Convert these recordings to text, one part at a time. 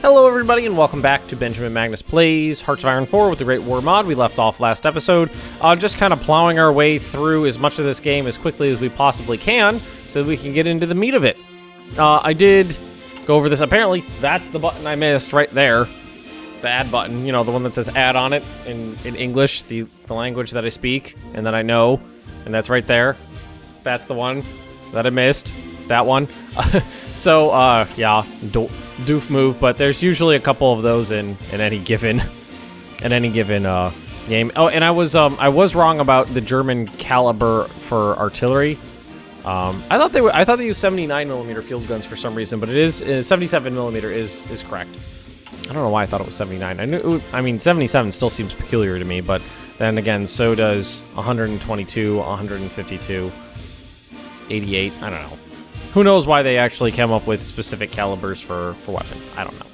Hello everybody and welcome back to Benjamin Magnus Plays Hearts of Iron 4 with the Great War mod. We left off last episode, just kind of plowing our way through as much of this game as quickly as we possibly can so that we can get into the meat of it. I did go over this. Apparently, that's the button I missed right there. The add button, you know, the one that says add on it in English, the language that I speak and that I know, and that's right there. That's the one that I missed. That one. So, yeah, doof move, but there's usually a couple of those in any given game. Oh, and I was wrong about the German caliber for artillery. I thought they used 79mm field guns for some reason, but it is 77mm is correct. I don't know why I thought it was 79. I mean 77 still seems peculiar to me, but then again, so does 122, 152, 88. I don't know. Who knows why they actually came up with specific calibers for weapons? I don't know.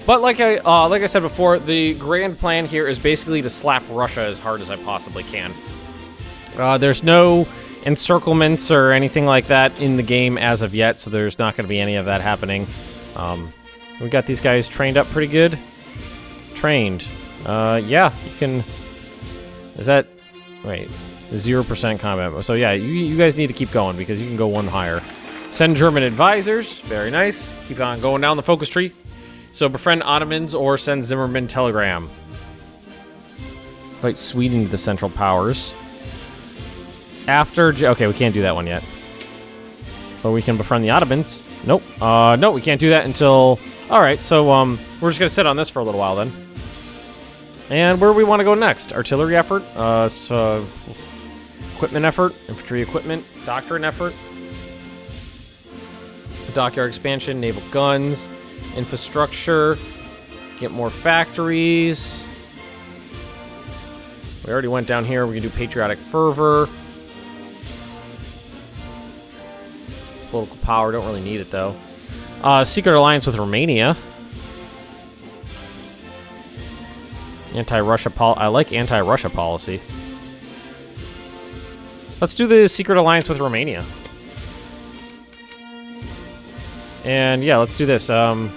But like I said before, the grand plan here is basically to slap Russia as hard as I possibly can. There's no encirclements or anything like that in the game as of yet, so there's not going to be any of that happening. We got these guys trained up pretty good. Trained. Yeah, you can... Is that... Wait. 0% combat. So yeah, you guys need to keep going because you can go one higher. Send German advisors. Very nice. Keep on going down the focus tree. So befriend Ottomans or send Zimmerman telegram. Fight Sweden to the Central Powers. After... Okay, we can't do that one yet. But we can befriend the Ottomans. Nope. No, we can't do that until... Alright, so we're just going to sit on this for a little while then. And where do we want to go next? Artillery effort? Equipment effort? Infantry equipment? Doctrine effort? Dockyard expansion, naval guns, infrastructure, get more factories. We already went down here. We can do patriotic fervor. Political power, don't really need it though. Secret alliance with Romania. Anti-Russia I like anti-Russia policy. Let's do the secret alliance with Romania. And yeah, let's do this. Offer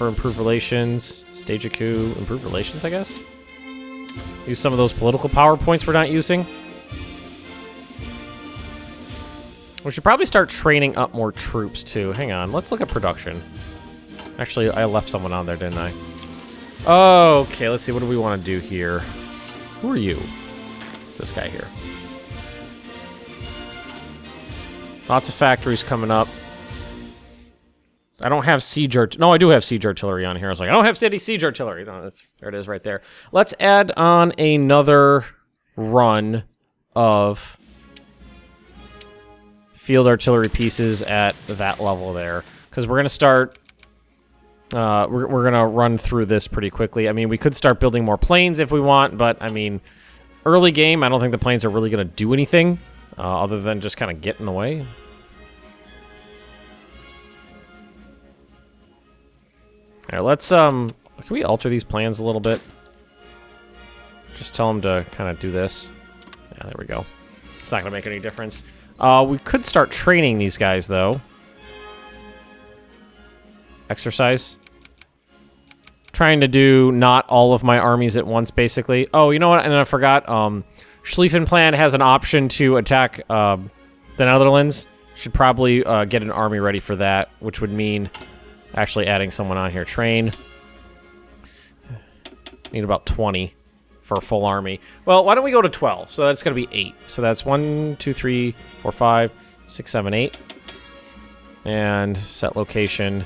improved relations, stage a coup, improved relations, I guess. Use some of those political power points we're not using. We should probably start training up more troops too. Hang on, let's look at production. Actually, I left someone on there, didn't I? Okay, let's see. What do we want to do here? Who are you? It's this guy here. Lots of factories coming up. I don't have siege artillery. No, I do have siege artillery on here. I was like, I don't have city siege artillery. No, there it is right there. Let's add on another run of field artillery pieces at that level there. Because we're going to start... we're going to run through this pretty quickly. I mean, we could start building more planes if we want, but, I mean, early game, I don't think the planes are really going to do anything. Other than just kind of get in the way. Alright, let's, can we alter these plans a little bit? Just tell them to kind of do this. Yeah, there we go. It's not going to make any difference. We could start training these guys, though. Exercise. Trying to do not all of my armies at once, basically. Oh, you know what? And I forgot, Schlieffen plan has an option to attack the Netherlands. Should probably get an army ready for that, which would mean actually adding someone on here. Train. Need about 20 for a full army. Well, why don't we go to 12? So that's going to be 8. So that's 1, 2, 3, 4, 5, 6, 7, 8. And set location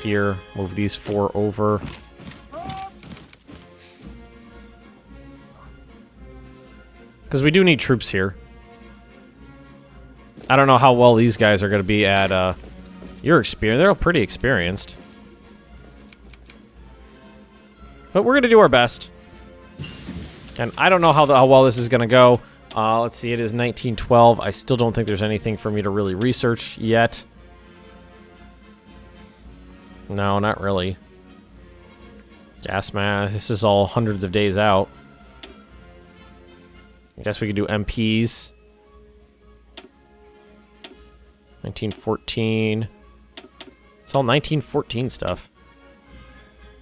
here. Move these 4 over. Because we do need troops here. I don't know how well these guys are going to be at, your experience. They're all pretty experienced. But we're going to do our best. And I don't know how well this is going to go. Let's see, it is 1912. I still don't think there's anything for me to really research yet. No, not really. Gas mask. This is all hundreds of days out. I guess we could do MPs. 1914. It's all 1914 stuff.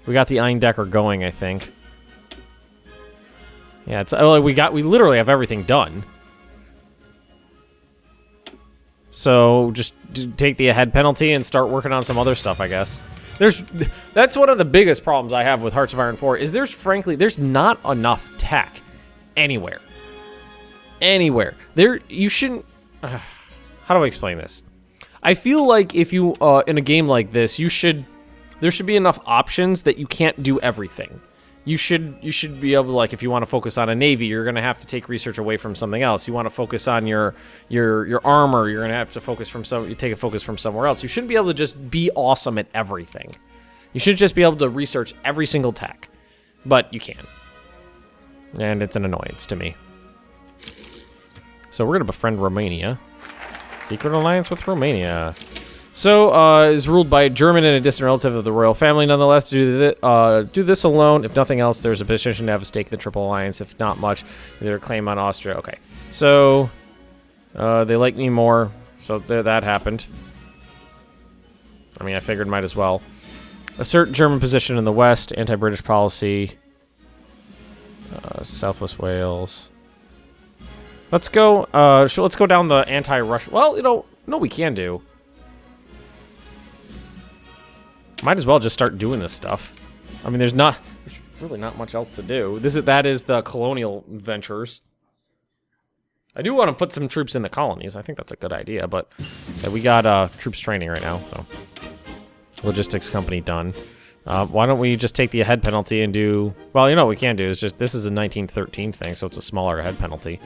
We got the Eindecker going, I think. Yeah, it's we literally have everything done. So just take the ahead penalty and start working on some other stuff, I guess. That's one of the biggest problems I have with Hearts of Iron 4 is there's not enough tech anywhere. Anywhere. You shouldn't how do I explain this? I feel like if you in a game like this, there should be enough options that you can't do everything. You should be able to, like, if you want to focus on a navy, you're going to have to take research away from something else. You want to focus on your armor, you're going to have to take a focus from somewhere else. You shouldn't be able to just be awesome at everything. You should just be able to research every single tech. But you can. And it's an annoyance to me. So we're going to befriend Romania. Secret alliance with Romania. So, is ruled by a German and a distant relative of the royal family. Nonetheless, do this alone. If nothing else, there's a petition to have a stake in the Triple Alliance. If not much, their claim on Austria. Okay. So, they like me more. So, that happened. I mean, I figured might as well. Assert German position in the West. Anti-British policy. Southwest Wales. Let's go, let's go down the anti-Russia. Well, no, we can do. Might as well just start doing this stuff. I mean, there's really not much else to do. That is the colonial ventures. I do want to put some troops in the colonies. I think that's a good idea, but so we got troops training right now, so logistics company done. Why don't we just take the ahead penalty and do? Well, what we can do is just this is a 1913 thing, so it's a smaller ahead penalty.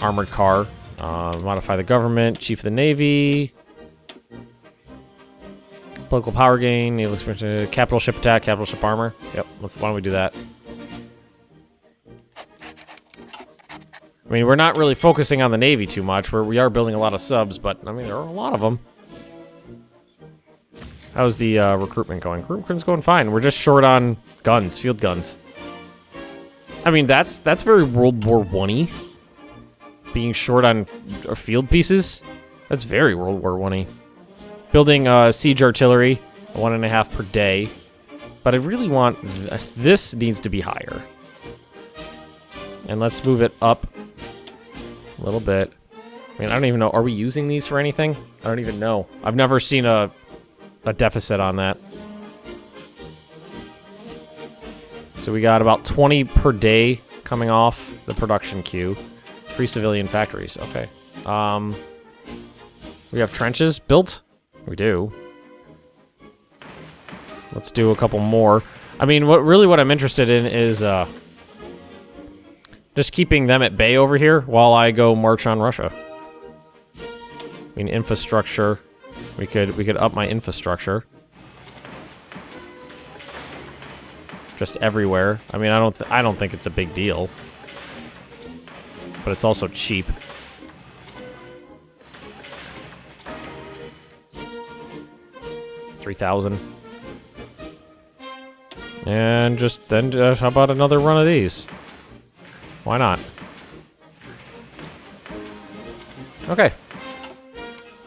Armored car, modify the government, chief of the navy. Political power gain, capital ship attack, capital ship armor. Yep, why don't we do that? I mean, we're not really focusing on the Navy too much. We are building a lot of subs, but, I mean, there are a lot of them. How's the recruitment going? Recruitment's going fine. We're just short on guns, field guns. I mean, that's very World War I-y. Being short on field pieces. That's very World War I-y. Building siege artillery, 1.5 per day. But I really want... This needs to be higher. And let's move it up a little bit. I mean, I don't even know. Are we using these for anything? I don't even know. I've never seen a deficit on that. So we got about 20 per day coming off the production queue. 3 civilian factories. Okay. We have trenches built? We do. Let's do a couple more. I mean, what I'm interested in is just keeping them at bay over here while I go march on Russia. I mean, infrastructure. We could up my infrastructure. Just everywhere. I mean, I don't think it's a big deal. But it's also cheap. $3,000. And just then, how about another run of these? Why not? Okay.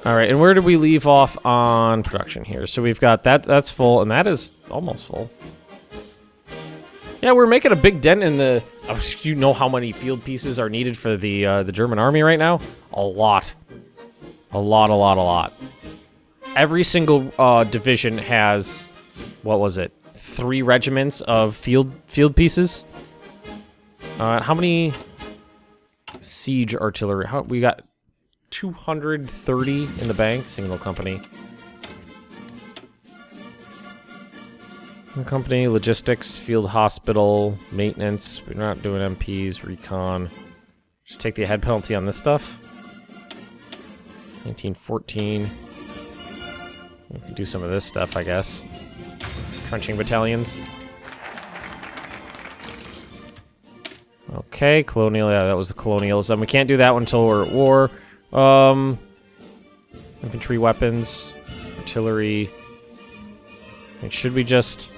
All right, and where did we leave off on production here? So we've got that's full, and that is almost full. Yeah, we're making a big dent in the... you know how many field pieces are needed for the German army right now? A lot. A lot. Every single division has, what was it? 3 regiments of field pieces. How many siege artillery? We got 230 in the bank. Signal company. Company, logistics, field hospital, maintenance. We're not doing MPs, recon. Just take the ahead penalty on this stuff. 1914. We can do some of this stuff, I guess. Trenching battalions. Okay, colonial. Yeah, that was the colonialism. We can't do that one until we're at war. Infantry weapons, artillery. Should we just...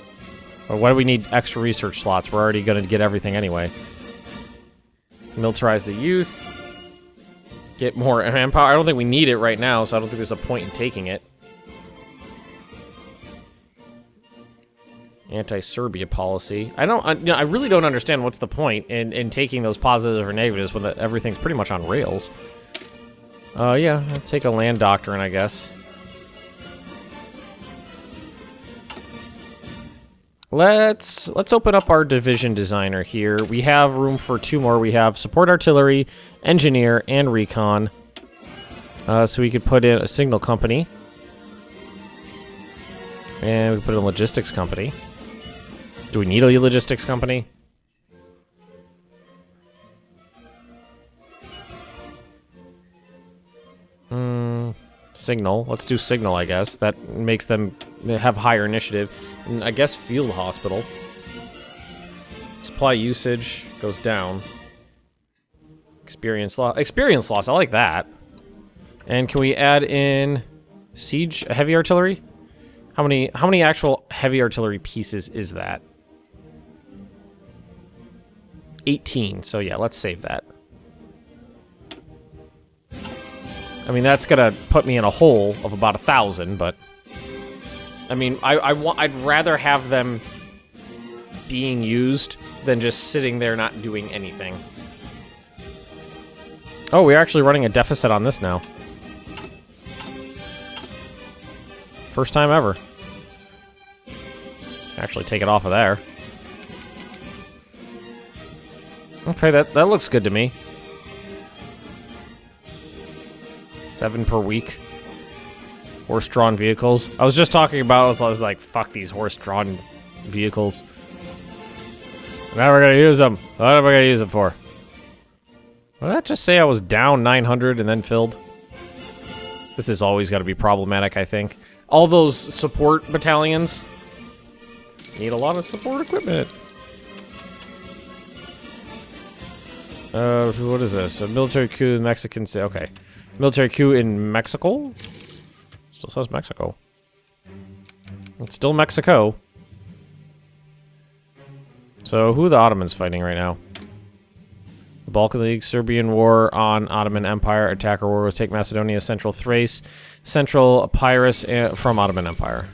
Or why do we need extra research slots? We're already going to get everything anyway. Militarize the youth. Get more manpower. I don't think we need it right now, so I don't think there's a point in taking it. Anti-Serbia policy. I really don't understand what's the point in taking those positives or negatives when everything's pretty much on rails. Yeah, I'll take a land doctrine, I guess. Let's open up our division designer here. We have room for 2 more. We have support artillery, engineer, and recon. So we could put in a signal company. And we could put in a logistics company. Do we need a logistics company? Signal. Let's do signal, I guess. That makes them have higher initiative. And I guess field hospital. Supply usage goes down. Experience loss. Experience loss. I like that. And can we add in siege heavy artillery? How many actual heavy artillery pieces is that? 18. So yeah, let's save that. I mean, that's gonna put me in a hole of about 1,000, but I mean, I'd rather have them being used than just sitting there not doing anything. Oh, we're actually running a deficit on this now. First time ever. Actually take it off of there. Okay, that looks good to me. 7 per week. Horse-drawn vehicles. I was just talking about, I was like, fuck these horse-drawn vehicles. Now we're gonna use them. What am I gonna use them for? Did that just say I was down 900 and then filled? This is always gotta be problematic, I think. All those support battalions need a lot of support equipment. What is this? A military coup in Mexican City. Okay. Military coup in Mexico? Still says Mexico. It's still Mexico. So, who are the Ottomans fighting right now? The Balkan League, Serbian War on Ottoman Empire, attacker war was take Macedonia, Central Thrace, Central Epirus from Ottoman Empire.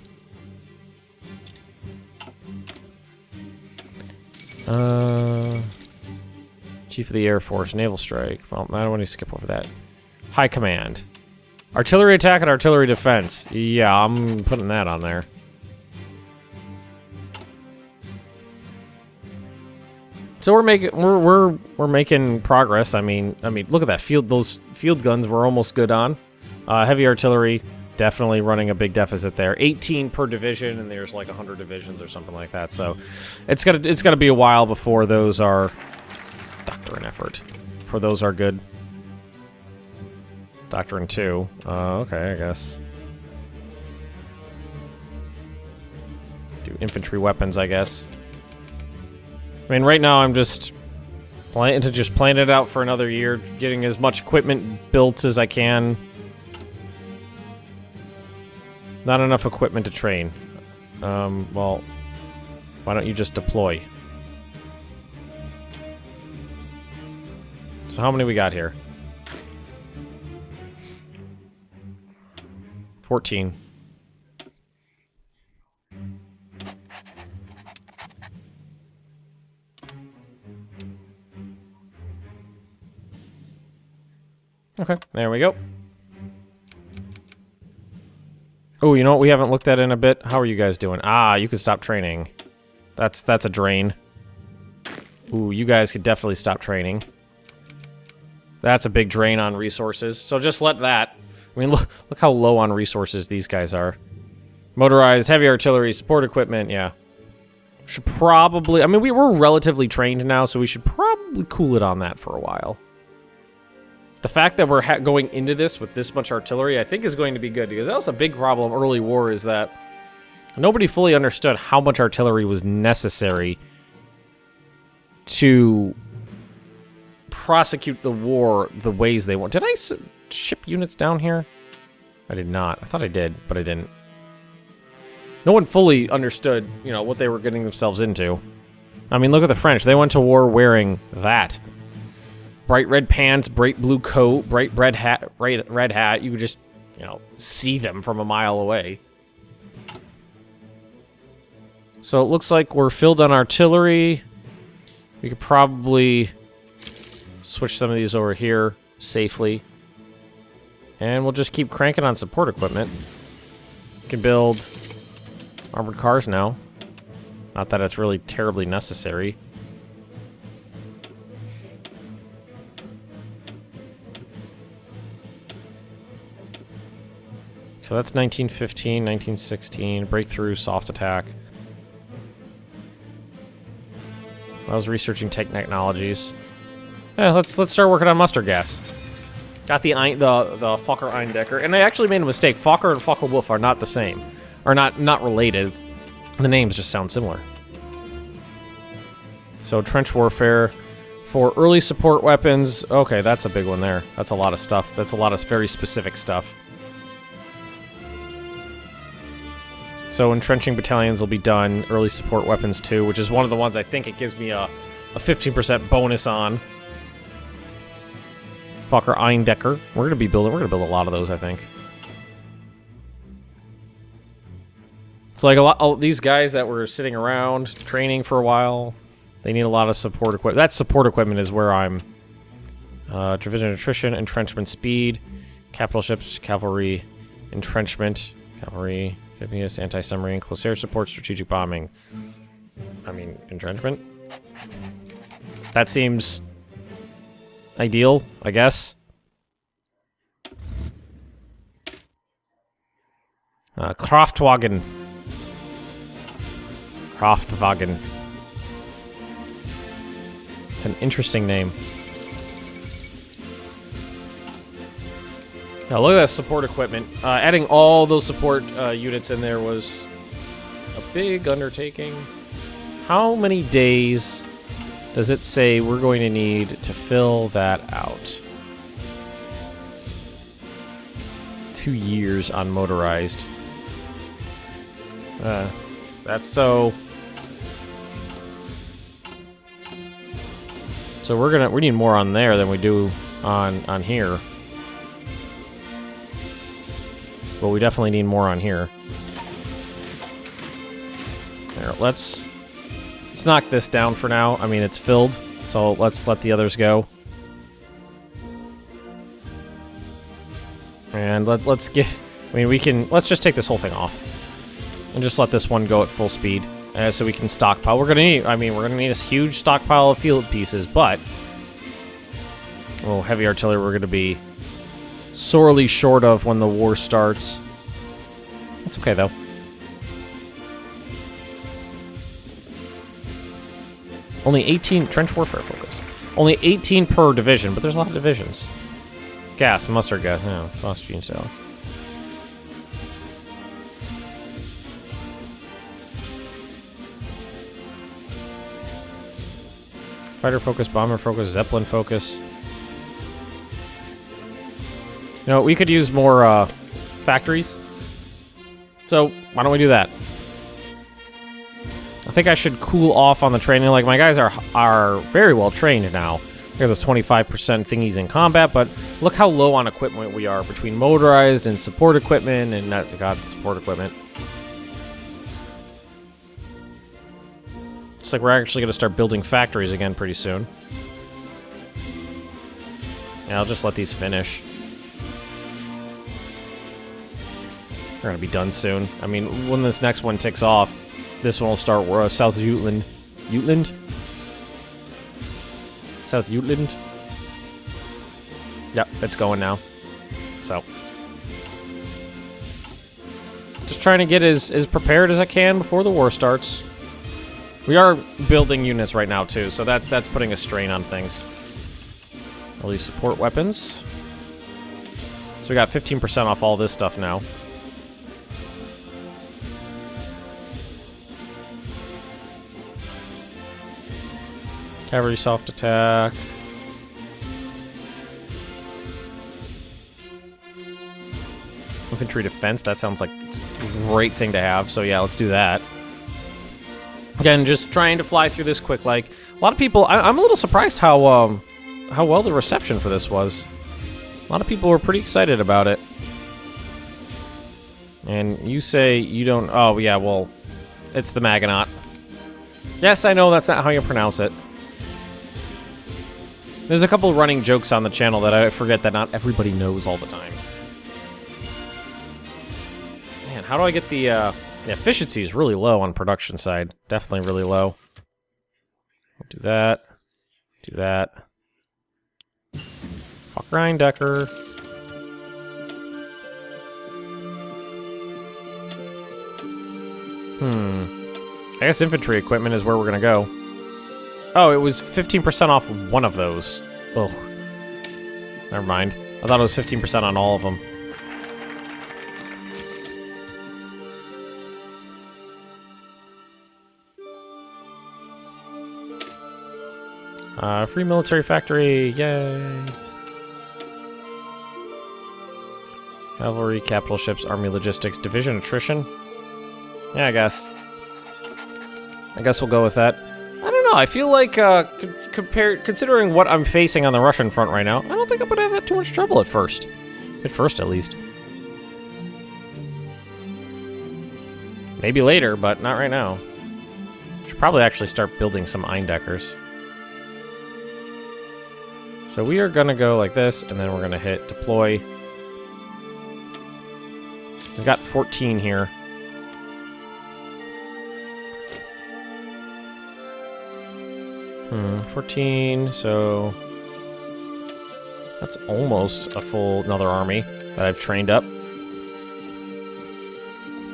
Chief of the Air Force, Naval Strike. Well, I don't want to skip over that. High Command. Artillery attack and artillery defense. Yeah, I'm putting that on there. So we're making progress. I mean, look at that field. Those field guns we're almost good on. Heavy artillery, definitely running a big deficit there. 18 per division, and there's like 100 divisions or something like that. So it's gotta be a while before those are doctrine effort. Before those are good. Doctrine 2. Okay, I guess. Do infantry weapons, I guess. I mean, right now I'm just planning it out for another year, getting as much equipment built as I can. Not enough equipment to train. Well, why don't you just deploy? So how many we got here? 14. Okay, there we go. Oh, you know what we haven't looked at in a bit? How are you guys doing? Ah, you can stop training. That's a drain. Ooh, you guys could definitely stop training. That's a big drain on resources. So just let that. I mean, look how low on resources these guys are. Motorized, heavy artillery, support equipment, yeah. Should probably... I mean, we're relatively trained now, so we should probably cool it on that for a while. The fact that we're going into this with this much artillery, I think is going to be good, because that was a big problem early war, is that nobody fully understood how much artillery was necessary to prosecute the war the ways they want. Did I ship units down here? I did not. I thought I did, but I didn't. No one fully understood, you know, what they were getting themselves into. I mean, look at the French. They went to war wearing that. Bright red pants, bright blue coat, bright red hat. You could just, you know, see them from a mile away. So it looks like we're filled on artillery. We could probably switch some of these over here safely. And we'll just keep cranking on support equipment. We can build armored cars now. Not that it's really terribly necessary. So that's 1915, 1916, breakthrough, soft attack. I was researching technologies. Yeah, let's start working on mustard gas. Got the Fokker Eindecker, and I actually made a mistake. Fokker and Focke-Wulf are not the same, or not related. The names just sound similar. So trench warfare for early support weapons. Okay, that's a big one there. That's a lot of stuff. That's a lot of very specific stuff. So entrenching battalions will be done. Early support weapons too, which is one of the ones I think it gives me a 15% bonus on. Fokker Eindecker. We're gonna build a lot of those, I think. It's like these guys that were sitting around training for a while. They need a lot of support equipment. That support equipment is where I'm. Division attrition, entrenchment speed, capital ships, cavalry, entrenchment, cavalry. Anti-submarine, close air support, strategic bombing. I mean, entrenchment. That seems ideal, I guess. Kraftwagen. Kraftwagen. It's an interesting name. Now look at that support equipment. Adding all those support units in there was a big undertaking. How many days does it say we're going to need to fill that out? 2 years on motorized. That's so... So we need more on there than we do on here. But we definitely need more on here. There, let's knock this down for now. I mean, it's filled, so let's let the others go. And let's get... I mean, let's just take this whole thing off. And just let this one go at full speed. So we can stockpile. We're gonna need a huge stockpile of field pieces, but... heavy artillery we're gonna be sorely short of when the war starts. That's okay, though. Only 18 trench warfare focus. Only 18 per division, but there's a lot of divisions. Gas, mustard gas, no, phosphine cell. Fighter focus, bomber focus, Zeppelin focus. You know, we could use more factories. So, why don't we do that? I think I should cool off on the training. Like, my guys are very well trained now. We have those 25% thingies in combat, but look how low on equipment we are between motorized and support equipment and support equipment. Looks like we're actually going to start building factories again pretty soon. Yeah, I'll just let these finish. We're going to be done soon. I mean, when this next one ticks off, this one will start South Jutland. Jutland? South Jutland? Yep, it's going now. So. Just trying to get as prepared as I can before the war starts. We are building units right now, too, so that's putting a strain on things. All these support weapons. So we got 15% off all this stuff now. Cavalry soft attack. Infantry defense, that sounds like it's a great thing to have, so yeah, let's do that. Again, just trying to fly through this quick. Like, a lot of people, I'm a little surprised how well the reception for this was. A lot of people were pretty excited about it. And you say you don't, oh yeah, well, It's the Magnus. Yes, I know that's not how you pronounce it. There's a couple running jokes on the channel that I forget that not everybody knows all the time. Man, how do I get the efficiency is really low on production side. Definitely really low. Do that. Do that. Fuck Reindecker. I guess infantry equipment is where we're gonna go. Oh, it was 15% off one of those. Ugh. Never mind. I thought it was 15% on all of them. Free military factory, yay! Cavalry, capital ships, army logistics, division attrition. Yeah, I guess we'll go with that. I don't know. I feel like considering what I'm facing on the Russian front right now, I don't think I'm gonna have that too much trouble at first. At first, at least. Maybe later, but not right now. Should probably actually start building some Eindeckers. So we are gonna go like this, and then we're gonna hit deploy. We've got 14 here. 14, so that's almost a full another army that I've trained up.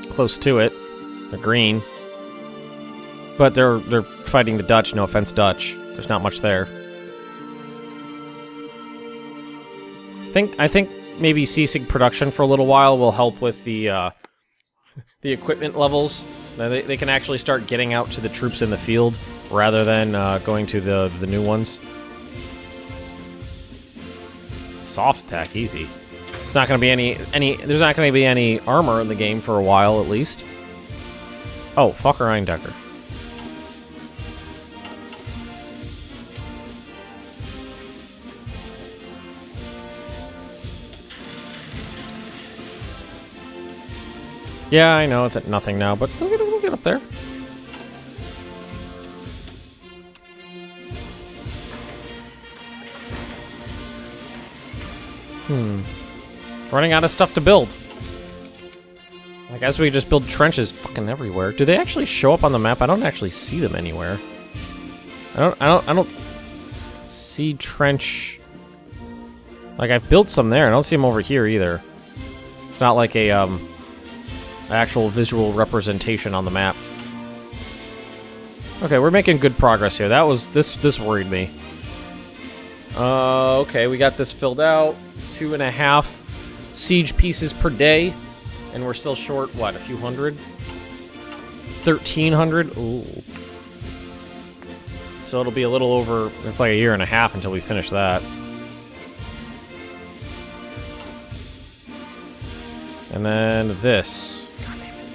Close to it. They're green. But they're fighting the Dutch, no offense Dutch. There's not much there. I think maybe ceasing production for a little while will help with the equipment levels. They can actually start getting out to the troops in the field rather than going to the new ones. Soft attack, easy. There's not going to be there's not going to be any armor in the game for a while, at least. Oh, fucker Eindecker. Yeah, I know it's at nothing now, but we'll get up there. Running out of stuff to build. I guess we could just build trenches fucking everywhere. Do they actually show up on the map? I don't actually see them anywhere. I don't see trench. Like I've built some there. I don't see them over here either. It's not like a actual visual representation on the map. Okay, we're making good progress here. This worried me. Okay, we got this filled out. 2.5 siege pieces per day, and we're still short, what, a few hundred? 1,300? Ooh. So it'll be a little over, it's like a year and a half until we finish that. And then this. God damn it.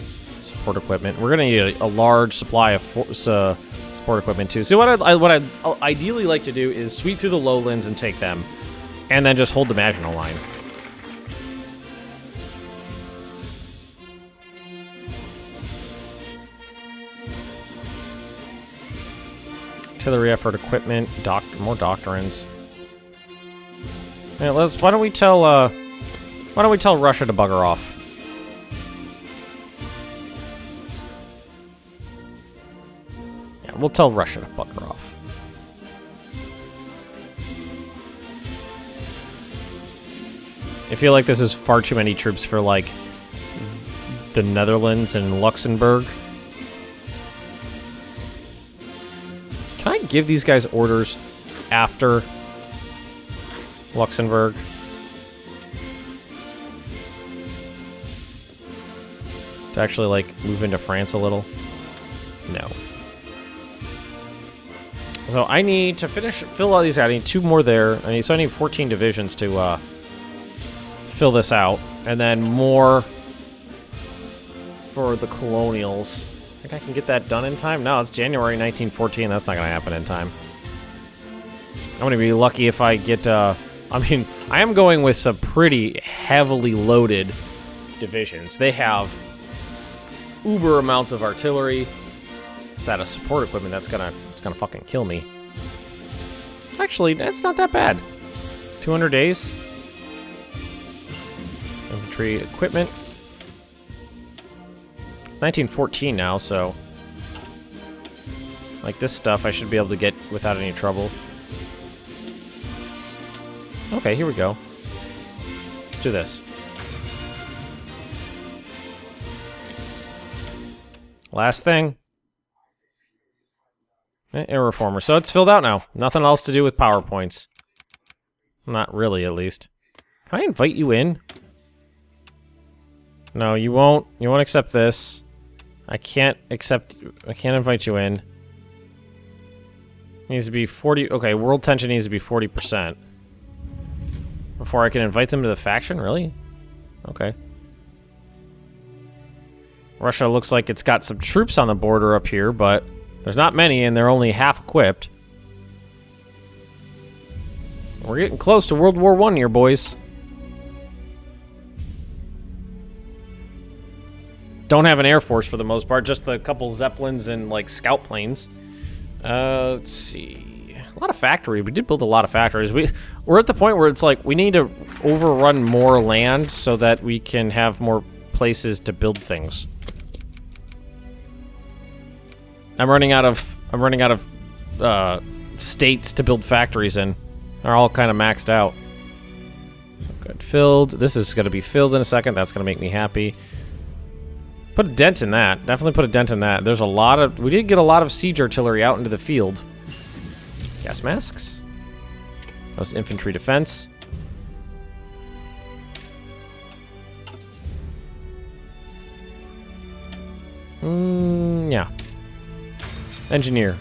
Support equipment. We're gonna need a large supply of support equipment too. So what I'd ideally like to do is sweep through the lowlands and take them, and then just hold the Maginot Line. Artillery effort, equipment, more doctrines. Yeah, why don't we tell Russia to bugger off? Yeah, we'll tell Russia to bugger off. I feel like this is far too many troops for, like, the Netherlands and Luxembourg. Can I give these guys orders after Luxembourg? To actually, like, move into France a little? No. So I need to fill all these out. I need 2 more there. So I need 14 divisions to fill this out. And then more for the colonials. Think I can get that done in time? No, it's January 1914. That's not going to happen in time. I'm going to be lucky if I get... I mean, I am going with some pretty heavily loaded divisions. They have uber amounts of artillery. It's that of support equipment that's gonna fucking kill me. Actually, that's not that bad. 200 days. Infantry equipment. It's 1914 now, so like this stuff I should be able to get without any trouble. Okay, here we go. Let's do this. Last thing. Air reformer. So it's filled out now. Nothing else to do with PowerPoints. Not really, at least. Can I invite you in? No, you won't. You won't accept this. I can't invite you in. Needs to be 40. Okay, world tension needs to be 40%. Before I can invite them to the faction? Really? Okay. Russia looks like it's got some troops on the border up here, but there's not many, and they're only half equipped. We're getting close to World War I here, boys. Don't have an air force for the most part, just a couple Zeppelins and, like, scout planes. Let's see. A lot of factory. We did build a lot of factories. We're at the point where it's like we need to overrun more land so that we can have more places to build things. I'm running out of states to build factories in. They're all kind of maxed out. Good. Filled. This is going to be filled in a second. That's going to make me happy. Put a dent in that. Definitely put a dent in that. There's a lot of... We did get a lot of siege artillery out into the field. Gas masks. That was infantry defense. Yeah. Engineers.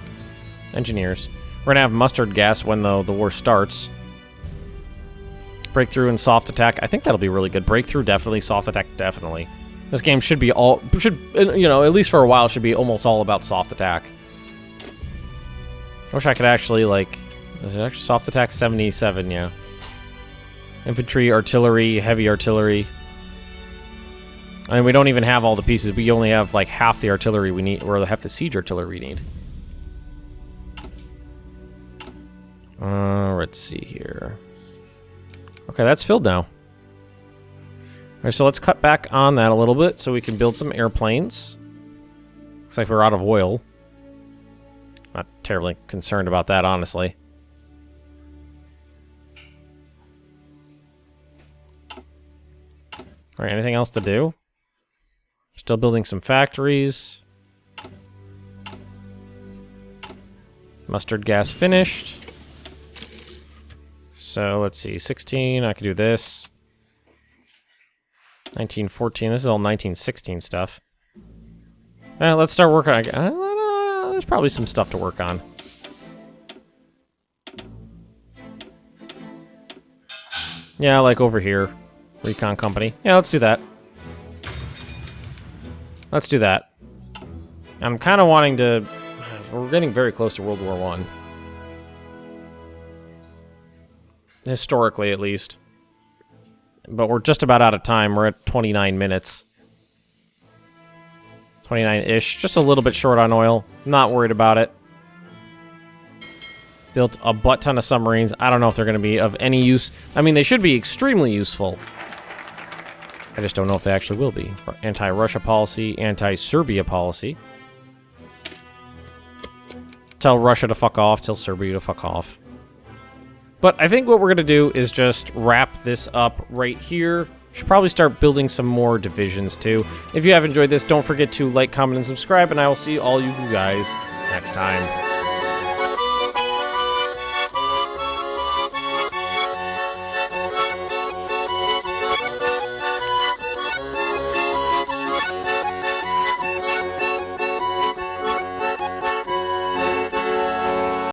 We're gonna have mustard gas when the war starts. Breakthrough and soft attack. I think that'll be really good. Breakthrough, definitely. Soft attack, definitely. This game should be you know, at least for a while, should be almost all about soft attack. I wish I could actually, like... Is it actually soft attack? 77, yeah. Infantry, artillery, heavy artillery. I mean, we don't even have all the pieces. We only have, like, half the artillery we need, or half the siege artillery we need. Let's see here. Okay, that's filled now. Alright, so let's cut back on that a little bit so we can build some airplanes. Looks like we're out of oil. Not terribly concerned about that, honestly. Alright, anything else to do? Still building some factories. Mustard gas finished. So, let's see. 16, I could do this. 1914, this is all 1916 stuff. Let's start working on... there's probably some stuff to work on. Yeah, like over here. Recon company. Yeah, let's do that. Let's do that. I'm kind of wanting to... We're getting very close to World War I. Historically, at least. But we're just about out of time. We're at 29 minutes. 29-ish. Just a little bit short on oil. Not worried about it. Built a butt ton of submarines. I don't know if they're going to be of any use. I mean, they should be extremely useful. I just don't know if they actually will be. Anti-Russia policy, anti-Serbia policy. Tell Russia to fuck off, tell Serbia to fuck off. But I think what we're going to do is just wrap this up right here. Should probably start building some more divisions too. If you have enjoyed this, don't forget to like, comment, and subscribe, and I will see all you guys next time.